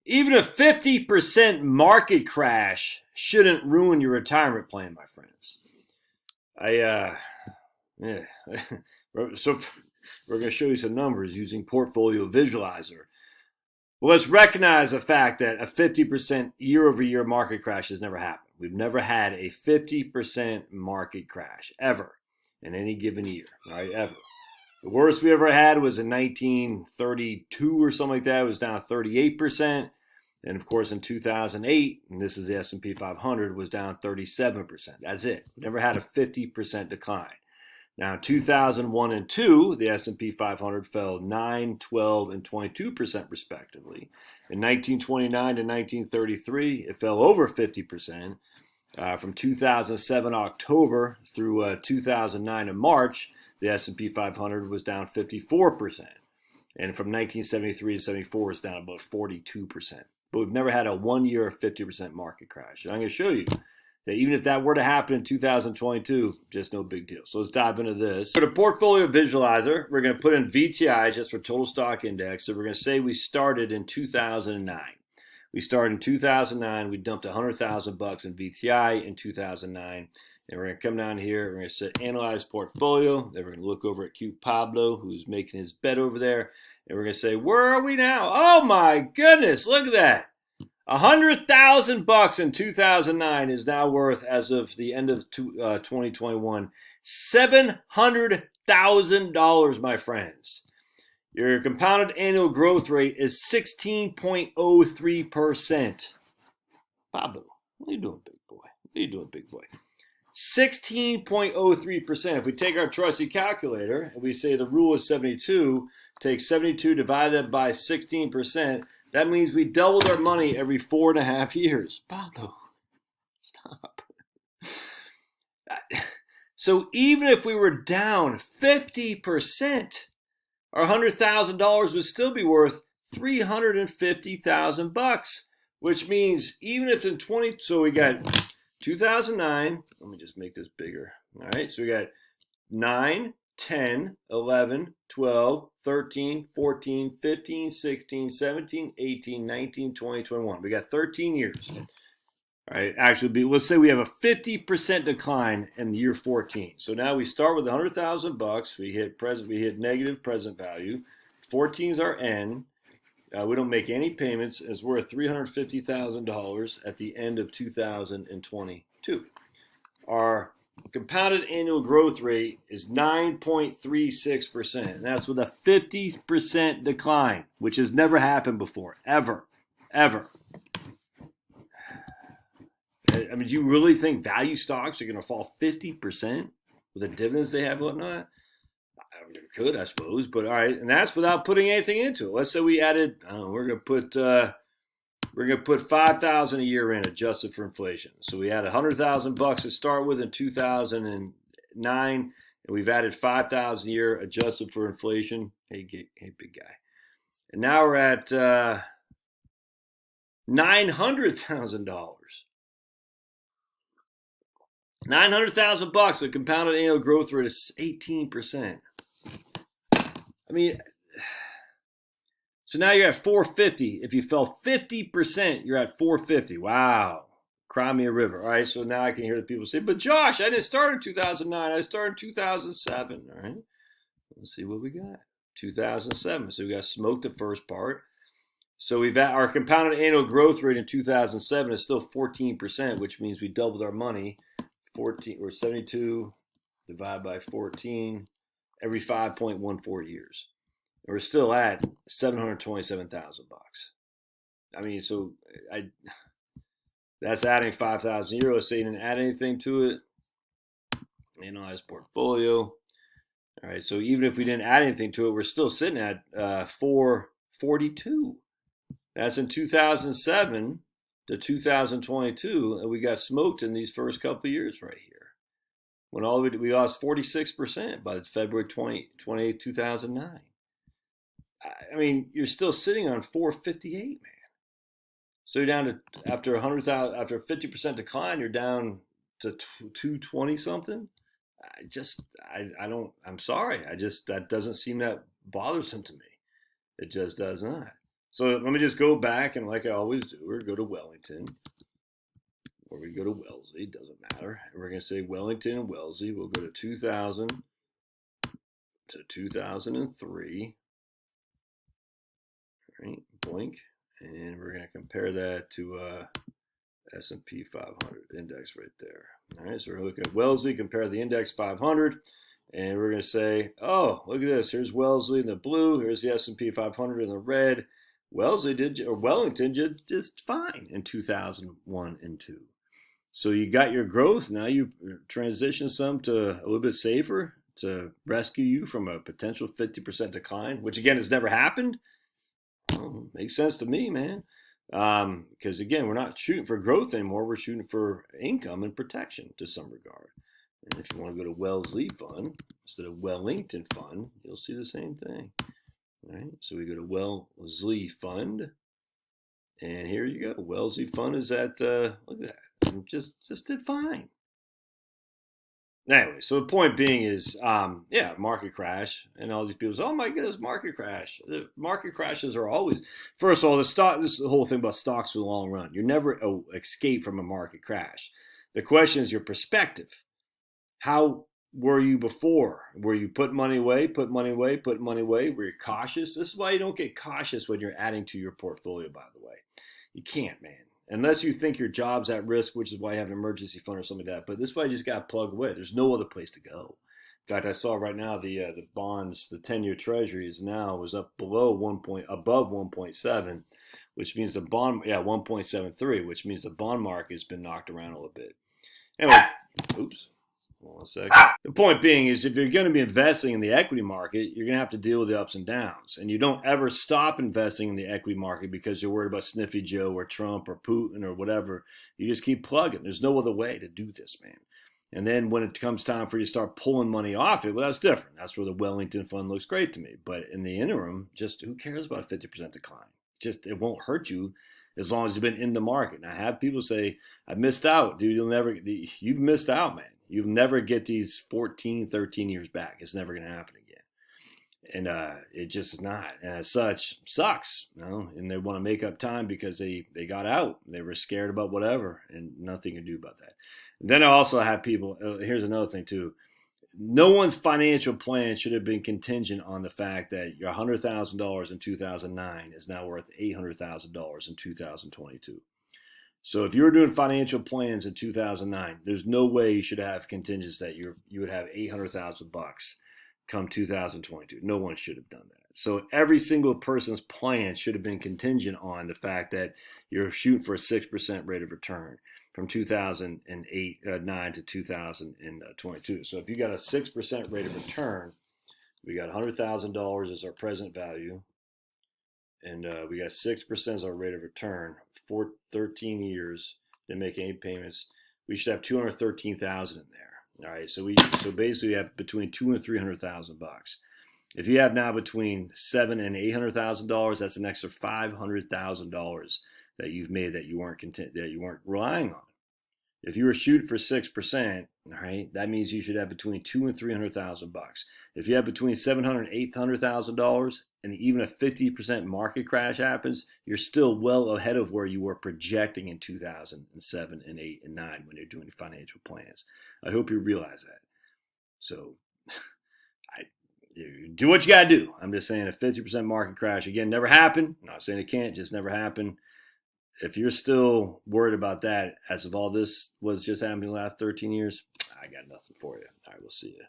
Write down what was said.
Even a 50% market crash shouldn't ruin your retirement plan, my friends. Yeah. So we're going to show you some numbers using Portfolio Visualizer. Well, let's recognize the fact that a 50% year over year market crash has never happened. We've never had a 50% market crash ever in any given year, right? Ever. The worst we ever had was in 1932 or something like that. It was down 38%. And of course, in 2008, and this is the S&P 500, was down 37%. That's it. We never had a 50% decline. Now, in 2001 and 2, the S&P 500 fell 9, 12, and 22% respectively. In 1929 to 1933, it fell over 50%. From 2007 October through 2009 in March, the S&P 500 was down 54%. And from 1973 to 74, it's down about 42%. But we've never had a 1 year 50% market crash. And I'm going to show you that even if that were to happen in 2022, just no big deal. So let's dive into this. For the Portfolio Visualizer, we're going to put in VTI just for total stock index. So we're going to say we started in 2009. We started in 2009. We dumped $100,000 in VTI in 2009. And we're going to come down here. We're going to set Analyze Portfolio. Then we're going to look over at Q Pablo, who's making his bet over there. And we're going to say, where are we now? Oh my goodness, look at that. $100,000 in 2009 is now worth, as of the end of 2021, $700,000, my friends. Your compounded annual growth rate is 16.03%. Pablo, what are you doing, big boy? What are you doing, big boy? 16.03%. If we take our trusty calculator and we say the rule is 72, take 72, divide that by 16%, that means we doubled our money every 4.5 years. Pablo, stop. So even if we were down 50%, our $100,000 would still be worth $350,000, which means even if in 20, so we got 2009, let me just make this bigger. All right, so we got 9, 10, 11, 12, 13, 14, 15, 16, 17, 18, 19, 20, 21. We got 13 years. All right, actually, let's say we have a 50% decline in year 14. So now we start with $100,000. We hit negative present value. 14 is our N. We don't make any payments. It's worth $350,000 at the end of 2022. Our compounded annual growth rate is 9.36%. And that's with a 50% decline, which has never happened before, ever. I mean, do you really think value stocks are going to fall 50% with the dividends they have and whatnot? It could, I suppose, but all right, and that's without putting anything into it. Let's say we added, we're going to put $5,000 a year in, adjusted for inflation. So we had $100,000 to start with in 2009, and we've added $5,000 a year, adjusted for inflation. Hey, big guy, and now we're at $900,000. $900,000. The compounded annual growth rate is 18%. I mean, so now you're at 450. If you fell 50%, you're at 450. Wow. Cry me a river. All right, so now I can hear the people say, but Josh, I didn't start in 2009. I started in 2007. All right, let's see what we got. 2007. So we got smoked the first part. So our compounded annual growth rate in 2007 is still 14%, which means we doubled our money. 14 or 72 divided by 14 every 5.14 years. And we're still at $727,000. I mean, so that's adding 5,000 euros. Say you didn't add anything to it. Analyze portfolio. All right, so even if we didn't add anything to it, we're still sitting at 442. That's in 2007 to 2022, and we got smoked in these first couple of years right here. When we lost 46% by February 28, 2009. I mean, you're still sitting on 458, man. So you're down to, after 100,000, after a 50% decline, you're down to 220 something. I'm sorry. That doesn't seem that bothersome to me. It just does not. So let me just go back, and like I always do, we're going to go to Wellington, or we go to Wellesley, doesn't matter. And we're going to say Wellington and Wellesley. We'll go to 2000 to 2003. All right, blink. And we're going to compare that to S&P 500 index right there. All right, so we're looking at Wellesley, compare the index 500. And we're going to say, oh, look at this. Here's Wellesley in the blue. Here's the S&P 500 in the red. Wellington did just fine in 2001 and 2. So you got your growth. Now you transition some to a little bit safer to rescue you from a potential 50% decline, which again has never happened. Well, makes sense to me, man. Because again, we're not shooting for growth anymore. We're shooting for income and protection to some regard. And if you want to go to Wellesley Fund instead of Wellington Fund, you'll see the same thing. All right, so we go to Wellesley Fund, and here you go. Wellesley Fund is at look at that. Just did fine. Anyway, so the point being is, yeah, market crash, and all these people say, "Oh my goodness, market crash." The market crashes are always. First of all, this is the whole thing about stocks for the long run. You're never escape from a market crash. The question is your perspective. How were you before? Were you put money away, put money away, put money away? Were you cautious? This is why you don't get cautious when you're adding to your portfolio, by the way. You can't, man. Unless you think your job's at risk, which is why you have an emergency fund or something like that. But this is why you just got to plug away. There's no other place to go. In fact, I saw right now the bonds, the 10-year Treasury is now was up below above 1.7, which means the bond, 1.73, which means the bond market has been knocked around a little bit. Anyway, oops. 1 second. The point being is if you're going to be investing in the equity market, you're going to have to deal with the ups and downs. And you don't ever stop investing in the equity market because you're worried about Sniffy Joe or Trump or Putin or whatever. You just keep plugging. There's no other way to do this, man. And then when it comes time for you to start pulling money off it, well, that's different. That's where the Wellington Fund looks great to me. But in the interim, just who cares about a 50% decline? Just it won't hurt you as long as you've been in the market. And I have people say, I missed out. Dude, you've missed out, man. You'll never get these 14, 13 years back. It's never going to happen again. And it just is not. And as such, sucks. You know? And they want to make up time because they got out. They were scared about whatever, and nothing to do about that. And then I also have people, here's another thing too. No one's financial plan should have been contingent on the fact that your $100,000 in 2009 is now worth $800,000 in 2022. So if you were doing financial plans in 2009, there's no way you should have contingents that you would have $800,000 come 2022. No one should have done that. So every single person's plan should have been contingent on the fact that you're shooting for a 6% rate of return from 2009 to 2022. So if you got a 6% rate of return, we got $100,000 as our present value. And we got 6% as our rate of return for 13 years. Didn't make any payments. We should have 213,000 in there. All right, so basically we have between $200,000 and $300,000. If you have now between $700,000 and $800,000, that's an extra $500,000 that you've made that you weren't relying on. If you were shooting for 6%, all right, that means you should have between $200,000 and $300,000. If you have between $700,000 and $800,000, and even a 50% market crash happens, you're still well ahead of where you were projecting in 2007 and 8 and 9 when you're doing financial plans. I hope you realize that. So, you do what you got to do. I'm just saying a 50% market crash, again, never happened. I'm not saying it can't, just never happened. If you're still worried about that, as of all this was just happening the last 13 years, I got nothing for you. All right, we'll see you.